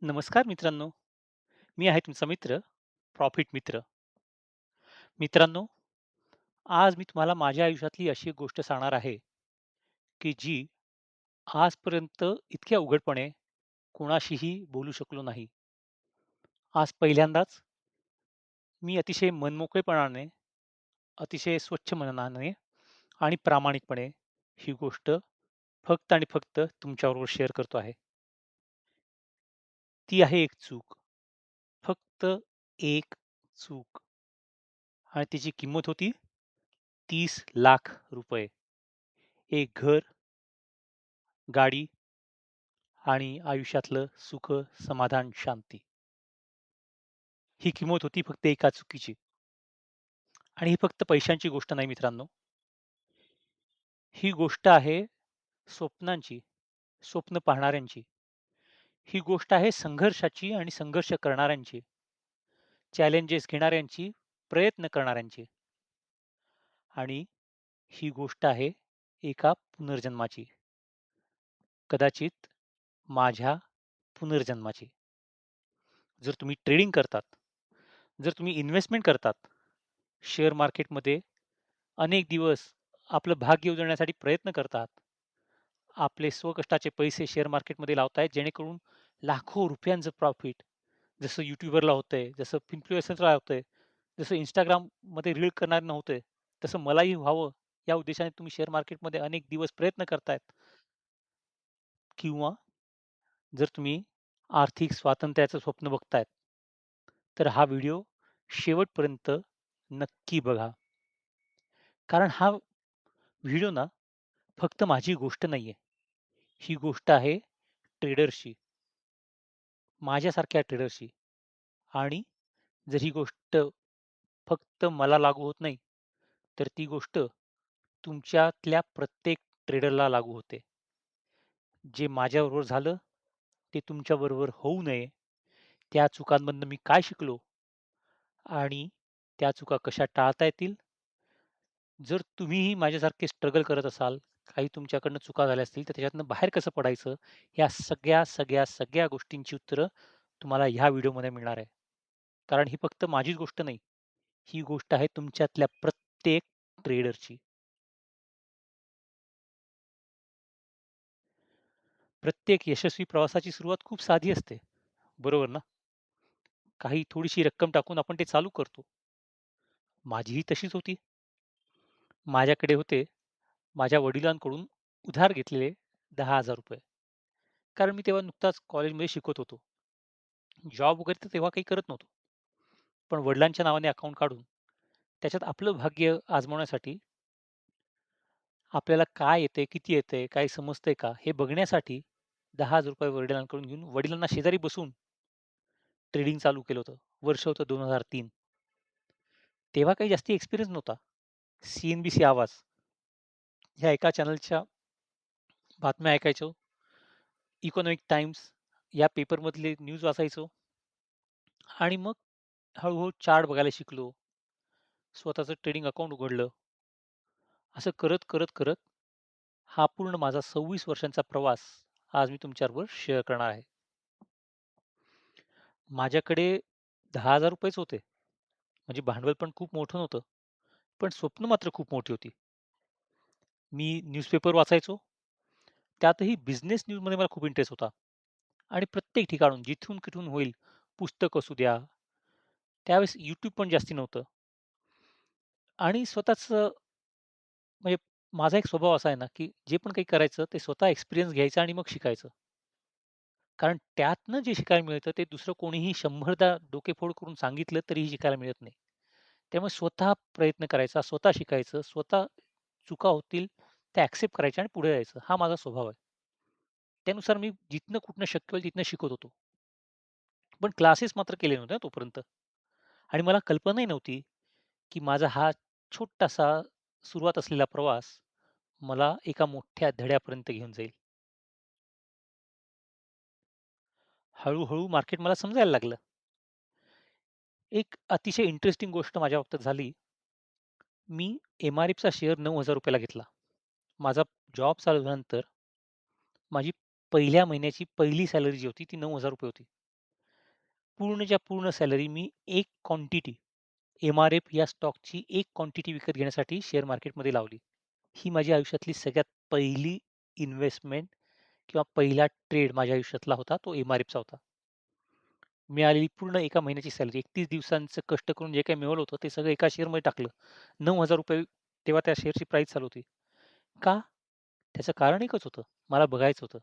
नमस्कार मित्रांनो, मी आहे तुमचा मित्र, प्रॉफिट मित्र. मित्रांनो, आज मी तुम्हाला माझ्या आयुष्यातली अशी एक गोष्ट सांगणार आहे, की जी आजपर्यंत इतक्या उघडपणे कोणाशीही बोलू शकलो नाही. आज पहिल्यांदाच मी अतिशय मनमोकळेपणाने, अतिशय स्वच्छ मनाने आणि प्रामाणिकपणे ही गोष्ट फक्त आणि फक्त तुमच्याबरोबर शेअर करतो आहे. ती आहे एक चूक. फक्त एक चूक आणि तिची किंमत होती ₹30,00,000. एक घर, गाडी आणि आयुष्यातलं सुख, समाधान, शांती. ही किंमत होती फक्त एका चुकीची. आणि ही फक्त पैशांची गोष्ट नाही मित्रांनो. ही गोष्ट आहे स्वप्नांची, स्वप्न पाहणाऱ्यांची. ही गोष्ट आहे संघर्षाची आणि संघर्ष करणाऱ्यांची, चॅलेंजेस घेणाऱ्यांची, प्रयत्न करणाऱ्यांची. आणि ही गोष्ट आहे एका पुनर्जन्माची. कदाचित माझ्या पुनर्जन्माची. जर तुम्ही ट्रेडिंग करतात, जर तुम्ही इन्व्हेस्टमेंट करतात, शेअर मार्केटमध्ये अनेक दिवस आपलं भाग्य उजळण्यासाठी प्रयत्न करतात. आपले स्वकष्टाचे पैसे शेअर मार्केटमध्ये लावतायत जेणेकरून लाखो रुपयांचं प्रॉफिट जसं YouTuberला होतंय, जसं इन्फ्लुएन्सरला होतंय, जसं Instagramमध्ये रील करणाऱ्यांना होतंय, तसं मलाही व्हावं या उद्देशाने तुम्ही शेअर मार्केटमध्ये अनेक दिवस प्रयत्न करतायत. किंवा जर तुम्ही आर्थिक स्वातंत्र्याचं स्वप्न बघतायत, तर हा व्हिडिओ शेवटपर्यंत नक्की बघा. कारण हा व्हिडिओ ना फक्त माझी गोष्ट नाहीये. ही गोष्ट आहे ट्रेडर्सची, माझ्यासारख्या ट्रेडर्सची. आणि जर ही गोष्ट फक्त मला लागू होत नाही, तर ती गोष्ट तुमच्यातल्या प्रत्येक ट्रेडरला लागू होते. जे माझ्याबरोबर झालं, ते तुमच्याबरोबर होऊ नये, त्या चुकांमधनं मी काय शिकलो आणि त्या चुका कशा टाळता येतील. जर तुम्हीही माझ्यासारखे स्ट्रगल करत असाल, काही तुमच्याकडनं चुका झाल्या असतील, तर त्याच्यातनं बाहेर कसं पडायचं, या सगळ्या गोष्टींची उत्तरं तुम्हाला ह्या व्हिडिओमध्ये मिळणार आहे. कारण ही फक्त माझीच गोष्ट नाही. ही गोष्ट आहे तुमच्यातल्या प्रत्येक ट्रेडरची. प्रत्येक यशस्वी प्रवासाची सुरुवात खूप साधी असते. बरोबर ना? काही थोडीशी रक्कम टाकून आपण ते चालू करतो. माझीही तशीच होती. माझ्याकडे होते माझ्या वडिलांकडून उधार घेतलेले ₹10,000. कारण मी तेव्हा नुकताच कॉलेजमध्ये शिकत होतो. जॉब वगैरे तर तेव्हा काही करत नव्हतो. पण वडिलांच्या नावाने अकाउंट काढून त्याच्यात आपलं भाग्य आजमावण्यासाठी आपल्याला काय येतंय, किती येतंय, काय समजतंय का, हे बघण्यासाठी ₹10,000 वडिलांकडून घेऊन वडिलांना शेजारी बसून ट्रेडिंग चालू केलं होतं. वर्ष होतं 2003. तेव्हा काही जास्ती एक्सपिरियन्स नव्हता. सी आवाज ह्या एका चॅनलच्या बातम्या ऐकायचो. इकॉनॉमिक टाइम्स या पेपरमधले न्यूज वाचायचो आणि मग हळू चार्ट बघायला शिकलो. स्वतःचं ट्रेडिंग अकाउंट उघडलं. असं करत हा पूर्ण माझा 26 वर्षांचा प्रवास आज मी तुमच्याबरोबर शेअर करणार आहे. माझ्याकडे ₹10,000च होते. म्हणजे भांडवल पण खूप मोठं नव्हतं. पण स्वप्न मात्र खूप मोठी होती. मी न्यूजपेपर वाचायचो. त्यातही बिझनेस न्यूजमध्ये मला खूप इंटरेस्ट होता. आणि प्रत्येक ठिकाणून जिथून कुठून होईल पुस्तक असू द्या, त्यावेळेस YouTube पण जास्ती नव्हतं. आणि स्वतःचं म्हणजे माझा एक स्वभाव असा आहे ना, की जे पण काही करायचं ते स्वतः एक्सपिरियन्स घ्यायचा आणि मग शिकायचं. कारण त्यातनं जे शिकायला मिळतं ते दुसरं कोणीही 100दा डोकेफोड करून सांगितलं तरीही शिकायला मिळत नाही. त्यामुळे स्वतः प्रयत्न करायचा, स्वतः शिकायचं, स्वतः चुका होतील त्या ॲक्सेप्ट करायच्या आणि पुढे जायचं. हा माझा स्वभाव आहे. त्यानुसार मी जिथनं कुठनं शक्य होईल तिथनं शिकत होतो. पण क्लासेस मात्र केले नव्हते तोपर्यंत. आणि मला कल्पनाही नव्हती, की माझा हा छोटासा सुरुवात असलेला प्रवास मला एका मोठ्या धड्यापर्यंत घेऊन जाईल. हळू मार्केट मला समजायला लागलं. एक अतिशय इंटरेस्टिंग गोष्ट माझ्या बाबतीत झाली. मी एम-आर-एफचा शेअर ₹9,000 ला घेतला. माझा जॉब चालू झाल्यानंतर माझी पहिल्या महिन्याची पहिली सॅलरी जी होती ती ₹9,000 होती. पूर्णच्या पूर्ण सॅलरी मी एक क्वांटिटी एम-आर-एफ या स्टॉकची एक क्वांटिटी विकत घेण्यासाठी शेअर मार्केटमध्ये लावली. ही माझी आयुष्यातली सगळ्यात पहिली इन्व्हेस्टमेंट किंवा पहिला ट्रेड माझ्या आयुष्यातला होता. तो एम-आर-एफचा होता. मिळालेली पूर्ण एका महिन्याची सॅलरी 31 दिवसांचं कष्ट करून जे काही मिळवलं होतं, ते सगळं एका शेअरमध्ये टाकलं. ₹9,000 तेव्हा त्या शेअरची प्राईस चालू होती. का? त्याचं कारण एकच होतं. मला बघायचं होतं.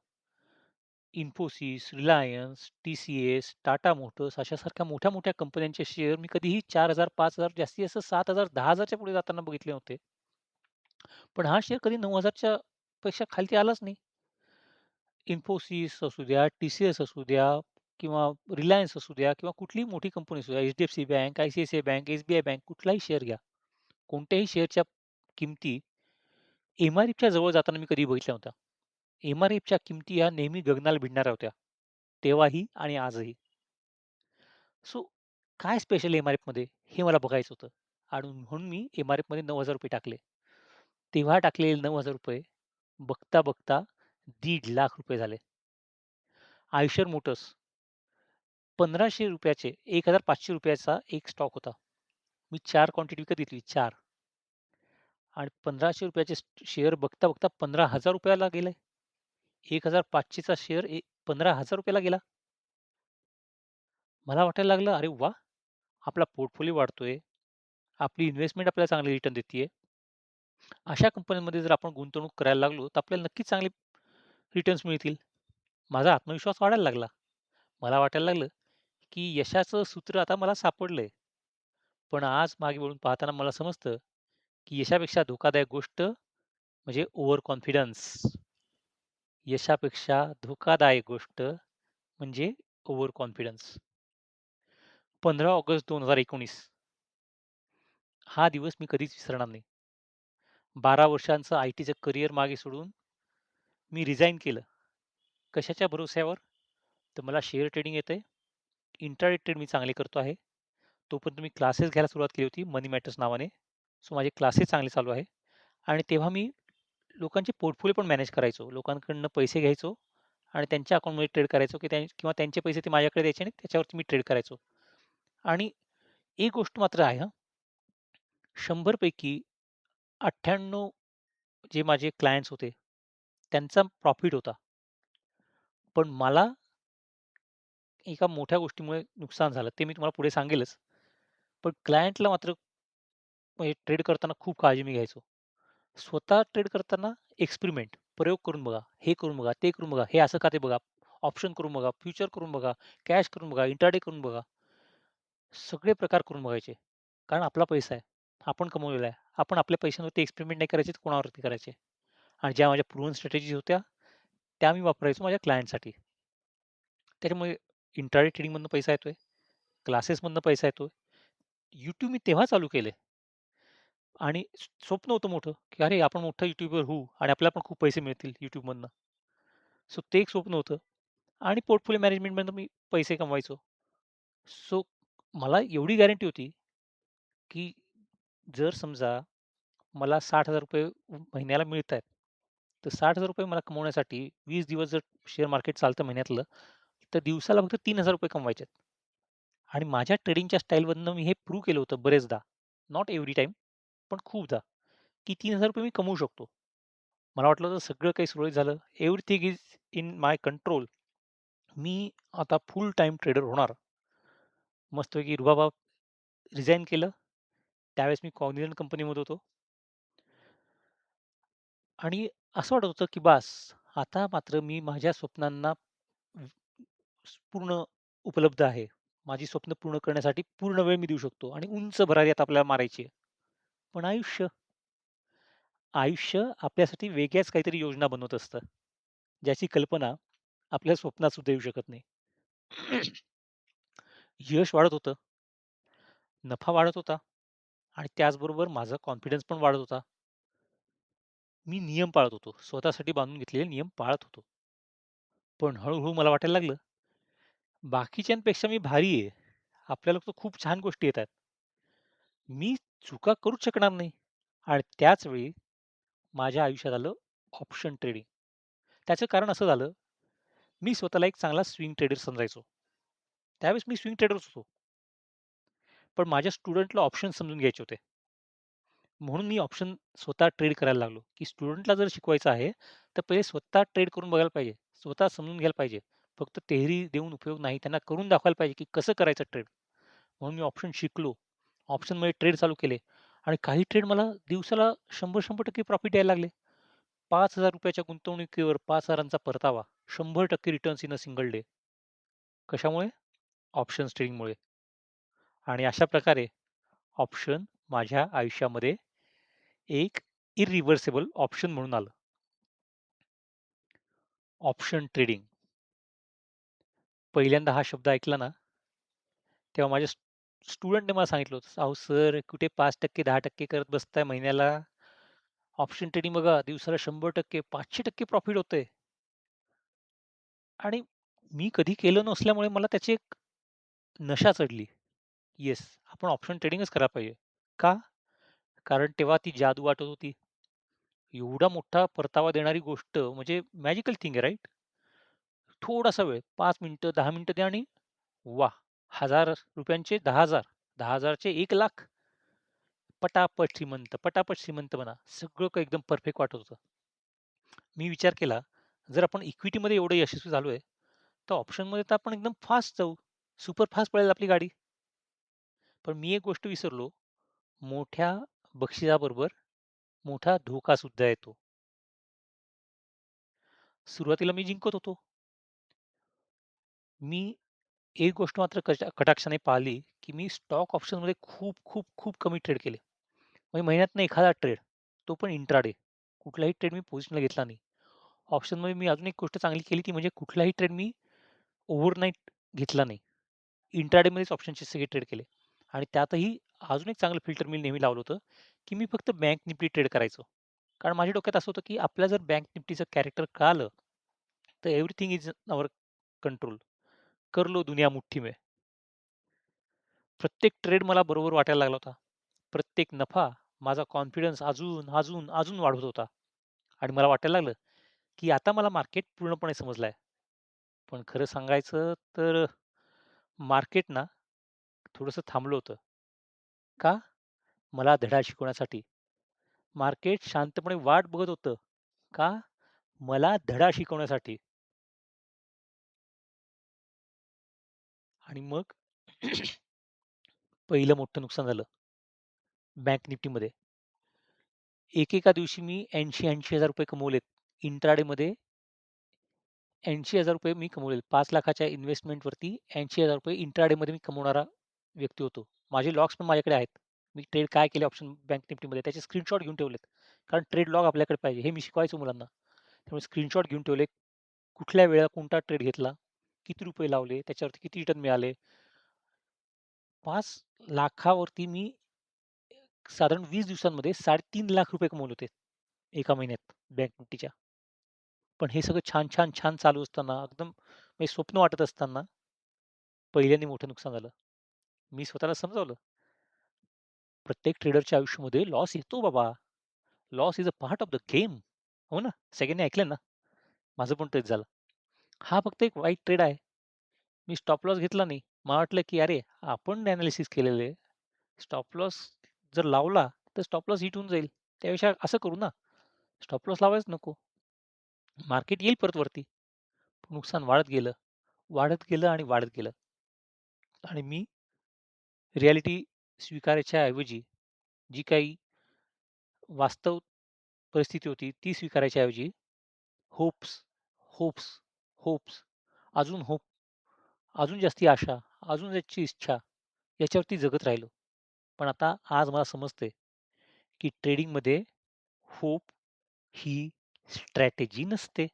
Infosys, Reliance, TCS, Tata Motors अशासारख्या मोठ्या-मोठ्या कंपन्यांचे शेअर मी कधीही 4,000, 5,000 जास्तीत जास्त 7,000, 10,000च्या पुढे जाताना बघितले नव्हते. पण हा शेअर कधी 9,000च्या पेक्षा खालती आलाच नाही. Infosys असू द्या, TCS असू द्या किंवा Reliance असू द्या किंवा कुठलीही मोठी कंपनी असू द्या, HDFC bank, ICICI bank, SBI bank कुठलाही शेअर घ्या. कोणत्याही शेअरच्या किमती एम-आर-एफच्या जवळ जाताना मी कधीही बघितल्या नव्हत्या. एम-आर-एफच्या किमती ह्या नेहमी गगनाला भिडणाऱ्या होत्या. तेव्हाही आणि आजही. सो काय स्पेशल एम-आर-एफमध्ये हे मला बघायचं होतं आणि म्हणून मी एम-आर-एफमध्ये ₹9,000 टाकले. तेव्हा टाकलेले ₹9,000 बघता-बघता ₹1,50,000 झाले. आयशर मोटर्स ₹1,500 चे ₹1,500 चा एक स्टॉक होता. मी 4 क्वांटिटी विकत घेतली 4 आणि ₹1,500 चे शेअर बघता-बघता ₹15,000 ला गेले. 1,500 चा शेअर ₹15,000 ला गेला. मला वाटायला लागलं, "अरे वाह! आपला पोर्टफोलिओ वाढतोय. आपली इन्व्हेस्टमेंट आपल्याला चांगली रिटर्न देतीये. अशा कंपन्यांमध्ये जर आपण गुंतवणूक करायला लागलो, तर आपल्याला नक्कीच चांगले रिटर्न्स मिळतील." माझा आत्मविश्वास वाढायला लागला. मला वाटायला लागलं, की यशाचं सूत्र आता मला सापडलंय. पण आज मागे वळून पाहताना मला समजतं, की यशापेक्षा धोकादायक गोष्ट म्हणजे ओव्हर कॉन्फिडन्स. यशापेक्षा धोकादायक गोष्ट म्हणजे ओव्हर कॉन्फिडन्स. 15 ऑगस्ट 2019 हा दिवस मी कधीच विसरणार नाही. 12 वर्षांचं आय-टीचं करियर मागे सोडून मी रिझाइन केलं. कशाच्या भरवशावर? तर मला शेअर ट्रेडिंग येतंय. इंट्राडे ट्रेड मी चांगले करतो आहे. तोपर्यंत मी क्लासेस घ्यायला सुरुवात केली होती मनी मॅटर्स नावाने. सो माझे क्लासेस चांगले चालू आहे आणि तेव्हा मी लोकांचे पोर्टफोलिओ पण मॅनेज करायचो. लोकांकडनं पैसे घ्यायचो आणि त्यांच्या अकाउंटमध्ये ट्रेड करायचो, की किंवा त्यांचे पैसे ते माझ्याकडे द्यायचे आणि त्याच्यावरती मी ट्रेड करायचो. आणि एक गोष्ट मात्र आहे हां, 100 पैकी 98 जे माझे क्लायंट्स होते, त्यांचा प्रॉफिट होता. पण मला एका मोठ्या गोष्टीमुळे नुकसान झालं. ते मी तुम्हाला पुढे सांगेलच. पण क्लायंटला मात्र म्हणजे ट्रेड करताना खूप काळजी मी घ्यायचो. स्वतः ट्रेड करताना एक्सपेरिमेंट, प्रयोग करून बघा, हे करून बघा, ते करून बघा, हे असं का ते बघा, ऑप्शन करून बघा, फ्युचर करून बघा, कॅश करून बघा, इंट्राडे करून बघा. सगळे प्रकार करून बघायचे. कारण आपला पैसा आहे. आपण कमवलेला आहे. आपण आपल्या पैशांवरती एक्सपेरिमेंट नाही करायचे, तर कोणावरती करायचे. आणि ज्या माझ्या प्रूव्हन स्ट्रॅटेजीज होत्या, त्या मी वापरायचो माझ्या क्लायंटसाठी. त्याच्यामुळे इंट्राडे ट्रेडिंगमधनं पैसा येतोय, क्लासेसमधनं पैसा येतोय. YouTube मी तेव्हा चालू केले आणि स्वप्न होतं मोठं, की अरे आपण मोठं यूट्यूबर होऊ आणि आपल्याला पण खूप पैसे मिळतील YouTubeमधनं. सो ते एक स्वप्न होतं आणि पोर्टफोलिओ मॅनेजमेंटमधनं मी पैसे कमवायचो. सो मला एवढी गॅरंटी होती, की जर समजा मला ₹60,000 महिन्याला मिळतायत, तर ₹60,000 मला कमवण्यासाठी 20 दिवस जर शेअर मार्केट चालतं महिन्यातलं, तर दिवसाला फक्त ₹3,000 कमवायचे आहेत. आणि माझ्या ट्रेडिंगच्या स्टाईलमधनं मी हे प्रूव्ह केलं होतं बरेचदा. नॉट एव्हरी टाईम, पण खूपदा, की ₹3,000 मी कमवू शकतो. मला वाटलं होतं सगळं काही सुरळीत झालं. Everything is in my control. मी आता फुल टाईम ट्रेडर होणार. मस्तपैकी रुबाबात रिझाइन केलं. त्यावेळेस मी कॉग्निझंट कंपनीमध्ये होतो आणि असं वाटत होतं, की बास आता मात्र मी माझ्या स्वप्नांना पूर्ण उपलब्ध आहे. माझी स्वप्न पूर्ण करण्यासाठी पूर्ण वेळ मी देऊ शकतो आणि उंच भरारी आता आपल्याला मारायची आहे. पण आयुष्य आपल्यासाठी वेगळ्याच काहीतरी योजना बनवत असतं, ज्याची कल्पना आपल्या स्वप्नात सुद्धा येऊ शकत नाही. यश वाढत होतं, नफा वाढत होता आणि त्याचबरोबर माझा कॉन्फिडन्स पण वाढत होता. मी नियम पाळत होतो. स्वतःसाठी बांधून घेतलेले नियम पाळत होतो. पण हळू मला वाटायला लागलं, बाकीच्यांपेक्षा मी भारी आहे. आपल्याला तर खूप छान गोष्टी येतात. मी चुका करूच शकणार नाही आणि त्याच वेळी माझ्या आयुष्यात आलं ऑप्शन ट्रेडिंग. त्याचं कारण असं झालं, मी स्वतःला एक चांगला स्विंग ट्रेडर समजायचो. त्यावेळेस मी स्विंग ट्रेडरच होतो. पण माझ्या स्टुडंटला ऑप्शन समजून घ्यायचे होते. म्हणून मी ऑप्शन स्वतः ट्रेड करायला लागलो, की स्टुडंटला जर शिकवायचं आहे, तर पहिले स्वतः ट्रेड करून बघायला पाहिजे. स्वतः समजून घ्यायला पाहिजे. फक्त थिअरी देऊन उपयोग नाही. त्यांना करून दाखवायला पाहिजे, की कसं करायचं ट्रेड. म्हणून मी ऑप्शन शिकलो. ऑप्शनमध्ये ट्रेड चालू केले आणि काही ट्रेड मला दिवसाला 100-100% प्रॉफिट यायला लागले. ₹5,000 च्या गुंतवणुकीवर 5,000 परतावा. 100% returns in a single day. कशामुळे? ऑप्शन्स ट्रेडिंगमुळे. आणि अशा प्रकारे ऑप्शन माझ्या आयुष्यामध्ये एक इरिव्हर्सिबल ऑप्शन म्हणून आलं. Option trading. पहिल्यांदा हा शब्द ऐकला ना, तेव्हा माझ्या स्टुडंटने मला सांगितलं होतं, "अहो सर, कुठे 5% 10% करत बसताय महिन्याला. ऑप्शन ट्रेडिंग बघा दिवसाला 100% 500% प्रॉफिट होतंय." आणि मी कधी केलं नसल्यामुळे मला त्याची एक नशा चढली. येस, आपण ऑप्शन ट्रेडिंगच करायला पाहिजे. का? कारण तेव्हा ती जादू वाटत होती. एवढा मोठा परतावा देणारी गोष्ट म्हणजे मॅजिकल थिंग आहे राइट? थोडासा वेळ 5 मिनिटं, 10 मिनिटं द्या आणि वाह! ₹1000 10,000 10,000 चे 1,00,000 पटापट श्रीमंत बना. सगळं काही एकदम परफेक्ट वाटत होतं. मी विचार केला, जर आपण इक्विटीमध्ये एवढं यशस्वी झालोय, तर ऑप्शनमध्ये तर आपण एकदम फास्ट जाऊ. सुपर फास्ट पळेल आपली गाडी. पण मी एक गोष्ट विसरलो, मोठ्या बक्षिसाबरोबर मोठा धोका सुद्धा येतो. सुरुवातीला मी जिंकत होतो. मी एक गोष्ट मात्र कटाक्षाने पाहिली, की मी स्टॉक ऑप्शनमध्ये खूप कमी ट्रेड केले. म्हणजे महिन्यातनं एखादा ट्रेड, तो पण इंट्राडे. कुठलाही ट्रेड मी पोझिशनला घेतला नाही. ऑप्शनमध्ये मी अजून एक गोष्ट चांगली केली ती म्हणजे कुठलाही ट्रेड मी ओव्हरनाईट घेतला नाही. इंट्राडेमध्येच ऑप्शनचे सगळे ट्रेड केले आणि त्यातही अजून एक चांगलं फिल्टर मी नेहमी लावलं होतं, की मी फक्त बँक निफ्टी ट्रेड करायचो. कारण माझ्या डोक्यात असं होतं, की आपल्याला जर बँक निफ्टीचं कॅरेक्टर कळालं, तर एव्हरीथिंग इज अवर कंट्रोल. कर लो दुनिया मुठ्ठी में. प्रत्येक ट्रेड मला बरोबर वाटायला लागला होता. प्रत्येक नफा माझा कॉन्फिडन्स अजून वाढत होता आणि मला वाटायला लागलं, की आता मला मार्केट पूर्णपणे समजलं पण खरं सांगायचं तर मार्केट ना थोडंसं थांबलं होतं. का? मला धडा शिकवण्यासाठी. मार्केट शांतपणे वाट बघत होतं. का? मला धडा शिकवण्यासाठी. आणि मग पहिलं मोठं नुकसान झालं बँक निफ्टीमध्ये. एकेका दिवशी मी 80,000-80,000 कमवलेत. इंट्राडेमध्ये ₹80,000 मी कमवलेत. 5,00,000च्या इन्व्हेस्टमेंटवरती ₹80,000 इंट्राडेमध्ये मी कमवणारा व्यक्ती होतो. माझे लॉग्स पण माझ्याकडे आहेत. मी ट्रेड काय केले ऑप्शन बँक निफ्टीमध्ये त्याचे स्क्रीनशॉट घेऊन ठेवलेत. कारण ट्रेड लॉग आपल्याकडे पाहिजे हे मी शिकवायचो मुलांना. त्यामुळे स्क्रीनशॉट घेऊन ठेवले. कुठल्या वेळेला कोणता ट्रेड घेतला, किती रुपये लावले, त्याच्यावरती किती रिटर्न मिळाले. 5,00,000 वरती मी साधारण 20 दिवसांमध्ये ₹3,50,000 कमवले होते एका महिन्यात बँक निफ्टीच्या. पण हे सगळं छान चालू असताना एकदम म्हणजे स्वप्न वाटत असताना पहिल्यांदा मोठं नुकसान झालं. मी स्वतःला समजावलं, प्रत्येक ट्रेडरच्या आयुष्यामध्ये लॉस येतो बाबा. Loss is a part of the game. हो ना? सगळ्यांनी ऐकलंय ना? माझं पण तेच झालं. हा फक्त एक वाईट ट्रेड आहे. मी स्टॉप लॉस घेतला नाही. मला वाटलं, की अरे आपण एनालिसिस केलेलं आहे. स्टॉप लॉस जर लावला, तर स्टॉप लॉस हिट होऊन जाईल. त्यापेक्षा असं करू ना, स्टॉप लॉस लावायच नको. मार्केट येईल परत वरती. नुकसान वाढत गेलं आणि मी रिॲलिटी स्वीकारायच्या ऐवजी जी काही वास्तव परिस्थिती होती ती स्वीकारायच्या ऐवजी होप्स, होप्स, होप्स, अजून होप, अजून जास्ती आशा, अजून त्याची इच्छा याच्यावरती जगत राहिलो. पण आता आज मला समजतंय, की ट्रेडिंगमध्ये होप ही स्ट्रॅटेजी नसते.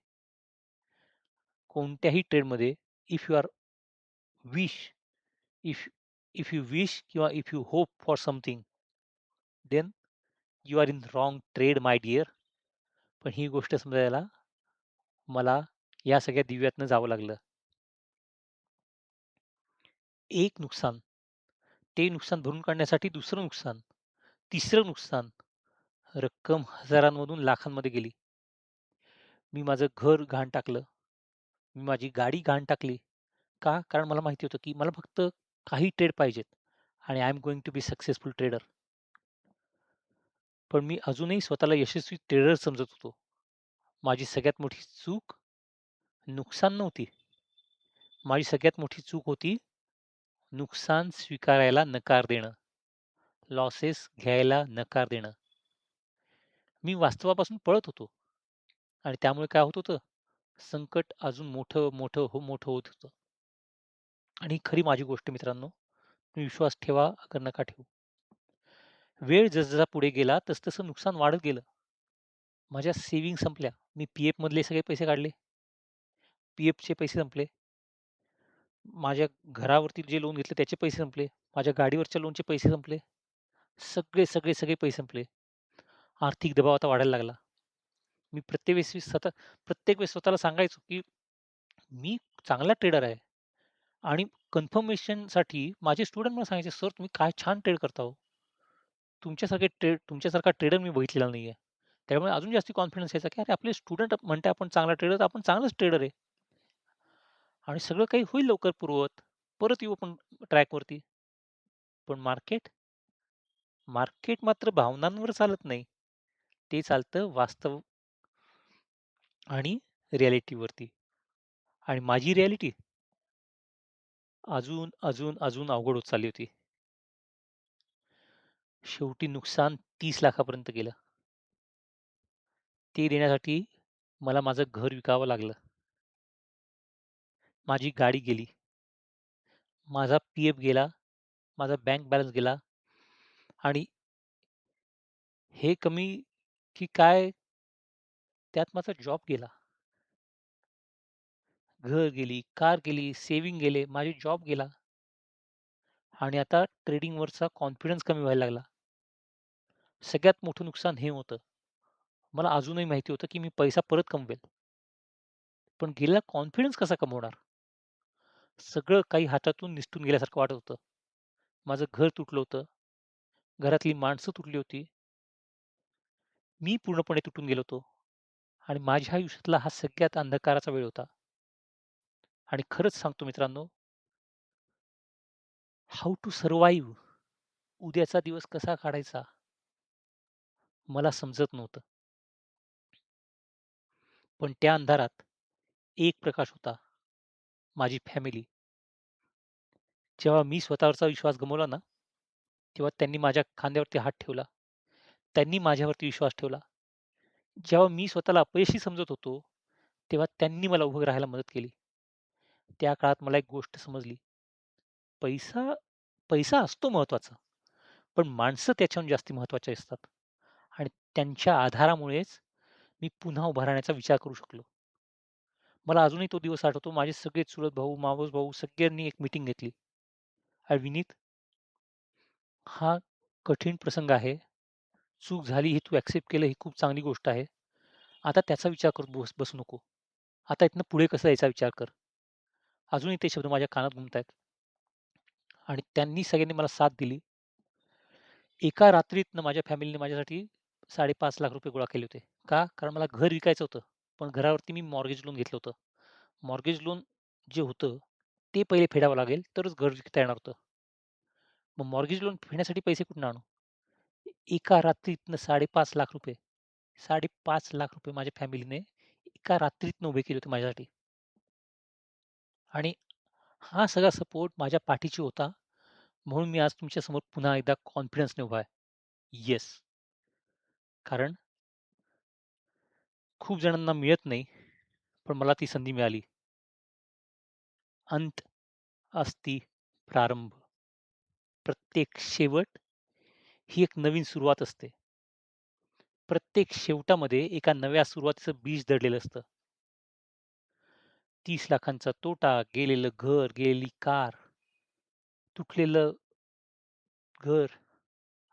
कोणत्याही ट्रेडमध्ये if you are wish if if you wish किंवा if you hope for something, then you are in wrong trade my dear. पण ही गोष्ट समजायला मला या सगळ्या दिव्यातनं जावं लागलं. एक नुकसान, ते नुकसान भरून काढण्यासाठी दुसरं नुकसान, तिसरं नुकसान, रक्कम हजारांमधून लाखांमध्ये गेली. मी माझं घर गहाण टाकलं. मी माझी गाडी गहाण टाकली. का? कारण मला माहिती होतं, की मला फक्त काही ट्रेड पाहिजेत आणि I am going to be successful trader. पण मी अजूनही स्वतःला यशस्वी ट्रेडर समजत होतो. माझी सगळ्यात मोठी चूक नुकसान नव्हती. माझी सगळ्यात मोठी चूक होती नुकसान स्वीकारायला नकार देणं. लॉसेस घ्यायला नकार देणं. मी वास्तवापासून पळत होतो आणि त्यामुळे काय होत होतं, संकट अजून मोठं होत होतं. आणि ही खरी माझी गोष्ट मित्रांनो. तुम्ही विश्वास ठेवा अगर नका ठेवू. वेळ जसजसा पुढे गेला तसं नुकसान वाढत गेलं. माझ्या सेव्हिंग संपल्या. मी पी-एफ मधले सगळे पैसे काढले. पी-एफचे पैसे संपले. माझ्या घरावरती जे लोन घेतले त्याचे पैसे संपले. माझ्या गाडीवरच्या लोनचे पैसे संपले. सगळे पैसे संपले. आर्थिक दबाव आता वाढायला लागला. मी प्रत्येक वेळेस स्वतःला सांगायचो, की मी चांगला ट्रेडर आहे आणि कन्फर्मेशनसाठी माझे स्टुडंट मला सांगायचे, "सर तुम्ही काय छान ट्रेड करता हो. तुमच्यासारखा ट्रेडर मी बघितलेला नाहीये." त्यामुळे अजून जास्ती कॉन्फिडन्स यायचा, की अरे आपले स्टुडंट म्हणताय आपण चांगला ट्रेडर, आपण चांगलाच ट्रेडर आहे आणि सगळं काही होईल लवकर पूर्ववत. परत येऊ आपण ट्रॅकवरती. पण मार्केट मात्र भावनांवर चालत नाही. ते चालतं वास्तव आणि रिॲलिटीवरती आणि माझी रिॲलिटी अजून अवघड होत चालली होती. शेवटी नुकसान 30 लाखापर्यंत गेलं. ते देण्यासाठी मला माझं घर विकावं लागलं. माझी गाडी गेली. माझा पी-एफ गेला. माझा बँक बॅलन्स गेला आणि हे कमी की काय त्यात माझा जॉब गेला. घर गेली, कार गेली, सेव्हिंग गेले, माझे जॉब गेला आणि आता ट्रेडिंगवरचा कॉन्फिडन्स कमी व्हायला लागला. सगळ्यात मोठं नुकसान हे होतं. मला अजूनही माहिती होतं, की मी पैसा परत कमवेल. पण गेलेला कॉन्फिडन्स कसा कमवणार? सगळं काही हातातून निसटून गेल्यासारखं वाटत होतं. माझं घर तुटलं होतं. घरातली माणसं तुटली होती. मी पूर्णपणे तुटून गेलो होतो आणि माझ्या आयुष्यातला हा सगळ्यात अंधकाराचा वेळ होता. आणि खरंच सांगतो मित्रांनो, हाऊ टू सर्व्हायव्ह उद्याचा दिवस कसा काढायचा मला समजत नव्हतं. पण त्या अंधारात एक प्रकाश होता, माझी फॅमिली. जेव्हा मी स्वतःवरचा विश्वास गमावला ना, तेव्हा त्यांनी माझ्या खांद्यावरती हात ठेवला. त्यांनी माझ्यावरती विश्वास ठेवला. जेव्हा मी स्वतःला अपयशी समजत होतो, तेव्हा त्यांनी मला उभं राहायला मदत केली. त्या काळात मला एक गोष्ट समजली. पैसा पैसा असतो महत्त्वाचा, पण माणसं त्याच्याहून जास्ती महत्त्वाची असतात आणि त्यांच्या आधारामुळेच मी पुन्हा उभा राहण्याचा विचार करू शकलो. मला अजूनही तो दिवस आठवतो. माझे सगळे चुलत भाऊ, मावस भाऊ सगळ्यांनी एक मीटिंग घेतली. "विनीत, हा कठीण प्रसंग आहे. चूक झाली ही तू एक्सेप्ट केलं ही खूप चांगली गोष्ट आहे. आता त्याचा विचार करत बसू नको. आता इथनं पुढे कसं यायचा विचार कर." अजूनही ते शब्द माझ्या कानात घुमतायत आणि त्यांनी सगळ्यांनी मला साथ दिली. एका रात्रीतनं माझ्या फॅमिलीने माझ्यासाठी ₹5.5 लाख गोळा केले होते. का? कारण मला घर विकायचं होतं. पण घरावरती मी मॉर्गेज लोन घेतलं होतं. मॉर्गेज लोन जे होतं, ते पहिले फेडावं लागेल, तरच घर विकता येणार होतं. मग मॉर्गेज लोन फेडण्यासाठी पैसे कुठून आणू? एका रात्रीतनं ₹5.5 लाख ₹5.5 लाख माझ्या फॅमिलीने एका रात्रीतनं उभे केले होते माझ्यासाठी आणि हा सगळा सपोर्ट माझ्या पाठीशी होता. म्हणून मी आज तुमच्यासमोर पुन्हा एकदा कॉन्फिडन्सने उभा आहे. येस, कारण खूप जणांना मिळत नाही, पण मला ती संधी मिळाली. अंत अस्ति प्रारंभ. प्रत्येक शेवट ही एक नवीन सुरुवात असते. प्रत्येक शेवटामध्ये एका नव्या सुरुवातीचं बीज दडलेलं असतं. 30 लाखांचा तोटा, गेलेलं घर, गेलेली कार, तुटलेलं घर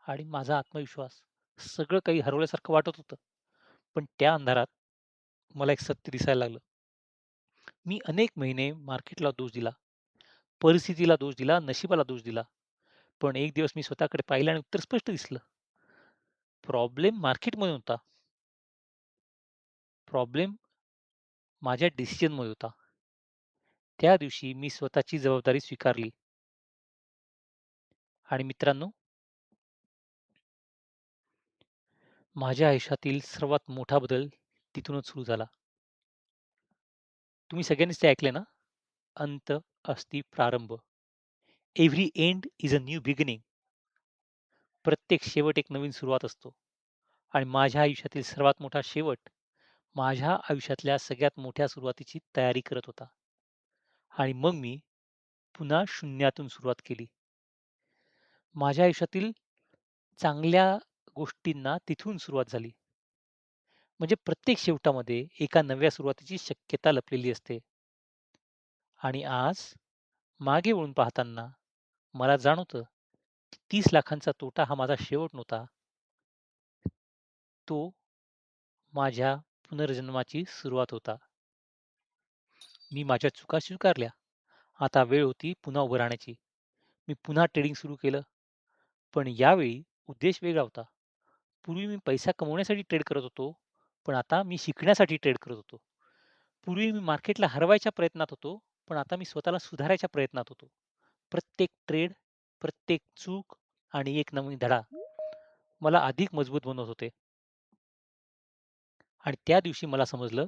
आणि माझा आत्मविश्वास. सगळं काही हरवल्यासारखं वाटत होतं. पण त्या अंधारात मला एक सत्य दिसायला लागलं. मी अनेक महिने मार्केटला दोष दिला, परिस्थितीला दोष दिला, नशिबाला दोष दिला. पण एक दिवस मी स्वतःकडे पाहिलं आणि उत्तर स्पष्ट दिसलं. प्रॉब्लेम मार्केटमध्ये होता. प्रॉब्लेम माझ्या डिसिजनमध्ये होता. त्या दिवशी मी स्वतःची जबाबदारी स्वीकारली आणि मित्रांनो, माझ्या आयुष्यातील सर्वात मोठा बदल तिथूनच सुरू झाला. तुम्ही सगळ्यांनीच ते ऐकलंय ना? अंत असती प्रारंभ. Every end is a new beginning. प्रत्येक शेवट एक नवीन सुरुवात असतो आणि माझ्या आयुष्यातील सर्वात मोठा शेवट माझ्या आयुष्यातल्या सगळ्यात मोठ्या सुरुवातीची तयारी करत होता आणि मग मी पुन्हा शून्यातून सुरुवात केली. माझ्या आयुष्यातील चांगल्या गोष्टींना तिथून सुरुवात झाली. म्हणजे प्रत्येक शेवटामध्ये एका नव्या सुरुवातीची शक्यता लपलेली असते आणि आज मागे वळून पाहताना मला जाणवतं, की 30 लाखांचा तोटा हा माझा शेवट नव्हता. तो माझ्या पुनर्जन्माची सुरुवात होता. मी माझ्या चुका स्वीकारल्या. आता वेळ होती पुन्हा उभं राहण्याची. मी पुन्हा ट्रेडिंग सुरू केलं. पण यावेळी उद्देश वेगळा होता. पूर्वी मी पैसा कमवण्यासाठी ट्रेड करत होतो, पण आता मी शिकण्यासाठी ट्रेड करत होतो. पूर्वी मी मार्केटला हरवायच्या प्रयत्नात होतो, पण आता मी स्वतःला सुधारायच्या प्रयत्नात होतो. प्रत्येक ट्रेड, प्रत्येक चूक आणि एक नवीन धडा मला अधिक मजबूत बनवत होते. आणि त्या दिवशी मला समजलं,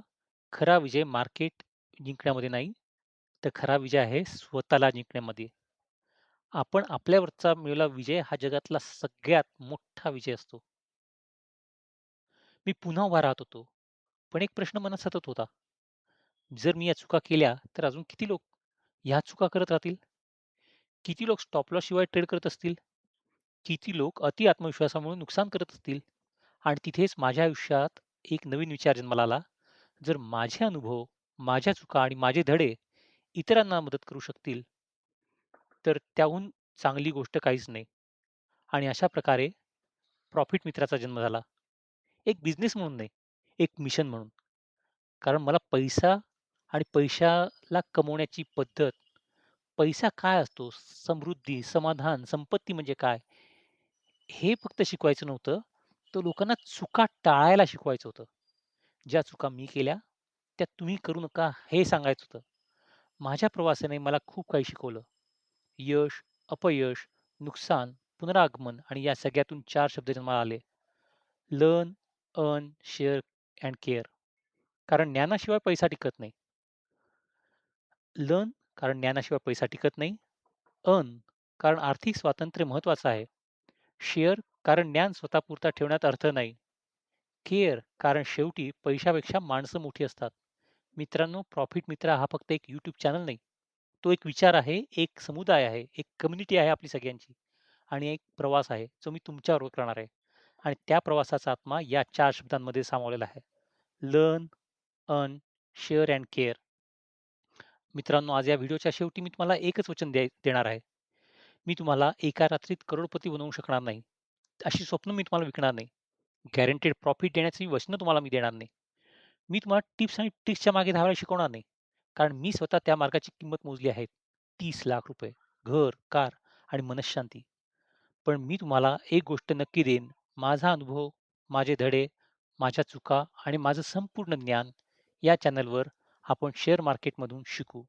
खरा विजय मार्केट जिंकण्यामध्ये नाही, तर खरा विजय आहे स्वतःला जिंकण्यामध्ये. आपण आपल्यावरचा मिळवलेला विजय हा जगातला सगळ्यात मोठा विजय असतो. मी पुन्हा उभा राहत होतो. पण एक प्रश्न मनात सतत होता. जर मी या चुका केल्या, तर अजून किती लोक ह्या चुका करत राहतील? किती लोक स्टॉप लॉस शिवाय ट्रेड करत असतील? किती लोक अति आत्मविश्वासामुळे नुकसान करत असतील? आणि तिथेच माझ्या आयुष्यात एक नवीन विचार जन्माला आला. जर माझे अनुभव, माझ्या चुका आणि माझे धडे इतरांना मदत करू शकतील, तर त्याहून चांगली गोष्ट काहीच नाही. आणि अशा प्रकारे प्रॉफिट मित्राचा जन्म झाला. एक बिझनेस म्हणून नाही, एक मिशन म्हणून. कारण मला पैसा आणि पैशाला कमवण्याची पद्धत, पैसा काय असतो, समृद्धी, समाधान, संपत्ती म्हणजे काय, हे फक्त शिकवायचं नव्हतं. तर लोकांना चुका टाळायला शिकवायचं होतं. ज्या चुका मी केल्या, त्या तुम्ही करू नका हे सांगायचं होतं. माझ्या प्रवासाने मला खूप काही शिकवलं. यश, अपयश, नुकसान, पुनरागमन आणि या सगळ्यातून 4 शब्द जन्माला आले. Learn, earn, share and care. कारण ज्ञानाशिवाय पैसा टिकत नाही. लर्न कारण ज्ञानाशिवाय पैसा टिकत नाही. अर्न कारण आर्थिक स्वातंत्र्य महत्त्वाचं आहे. शेअर कारण ज्ञान स्वतःपुरता ठेवण्यात अर्थ नाही. केअर कारण शेवटी पैशापेक्षा माणसं मोठी असतात. मित्रांनो, प्रॉफिट मित्र हा फक्त एक YouTube चॅनल नाही. तो एक विचार आहे, एक समुदाय आहे, एक कम्युनिटी आहे आपली सगळ्यांची आणि एक प्रवास आहे, जो मी तुमच्याबरोबर करणार आहे. आणि त्या प्रवासाचा आत्मा या 4 शब्दांमध्ये सामावलेला आहे. Learn, earn, share and care. मित्रांनो, आज या व्हिडिओच्या शेवटी मी तुम्हाला एकच वचन देणार आहे. मी तुम्हाला एका रात्रीत करोडपती बनवू शकणार नाही. अशी स्वप्न मी तुम्हाला विकणार नाही. गॅरंटेड प्रॉफिट देण्याची वचनं तुम्हाला मी देणार नाही. मी तुम्हाला टिप्स आणि ट्रिक्सच्या मागे धावायला शिकवणार नाही. कारण मी स्वतः त्या मार्गाची किंमत मोजली आहे. 30 लाख रुपये, घर, कार आणि मनःशांती. पण मी तुम्हाला एक गोष्ट नक्की देईन. माझा अनुभव, माझे धडे, माझ्या चुका आणि माझं संपूर्ण ज्ञान या चॅनलवर आपण शेअर मार्केटमधून शिकू.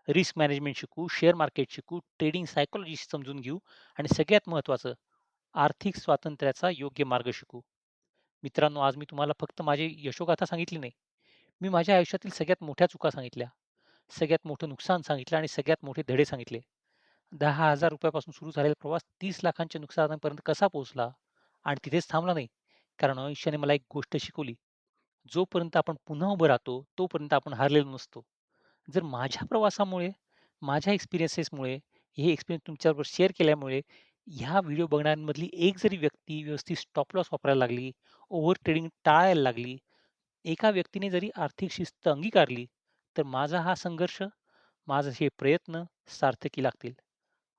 रिस्क मॅनेजमेंट शिकू, शेअर मार्केट शिकू, ट्रेडिंग सायकॉलॉजी समजून घेऊ आणि सगळ्यात महत्त्वाचं आर्थिक स्वातंत्र्याचा योग्य मार्ग शिकू. मित्रांनो, आज मी तुम्हाला फक्त माझी यशोगाथा सांगितली नाही. मी माझ्या आयुष्यातील सगळ्यात मोठ्या चुका सांगितल्या, सगळ्यात मोठं नुकसान सांगितलं आणि सगळ्यात मोठे धडे सांगितले. ₹10,000 पासून सुरू झालेला प्रवास 30 लाखांच्या नुकसानापर्यंत कसा पोहोचला आणि तिथेच थांबला नाही. कारण आयुष्याने मला एक गोष्ट शिकवली. जोपर्यंत आपण पुन्हा उभं राहतो, तोपर्यंत आपण हारलेलो नसतो. जर माझ्या प्रवासामुळे, माझ्या एक्सपिरियन्सेसमुळे, हे एक्सपिरियन्स तुमच्याबरोबर शेअर केल्यामुळे, ह्या व्हिडिओ बघणाऱ्यांमधली एक जरी व्यक्ती व्यवस्थित स्टॉप लॉस वापरायला लागली, ओव्हर ट्रेडिंग टाळायला लागली, एका व्यक्तीने जरी आर्थिक शिस्त अंगीकारली, तर माझा हा संघर्ष, माझे हे प्रयत्न सार्थकी लागतील.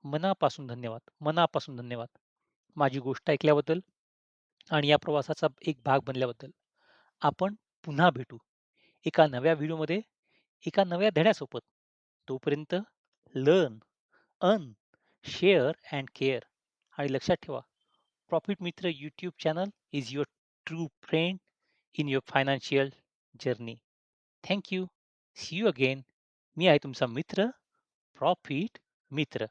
मनापासून धन्यवाद. मनापासून धन्यवाद. माझी गोष्ट ऐकल्याबद्दल आणि या प्रवासाचा एक भाग बनल्याबद्दल. आपण पुन्हा भेटू एका नव्या व्हिडिओमध्ये, एका नव्या धड्यासोबत. तोपर्यंत learn, earn, share and care. आणि लक्षात ठेवा, profit Mitra YouTube channel is your true friend in your financial journey. Thank you. See you again. मी आहे तुमचा मित्र, प्रॉफिट मित्र.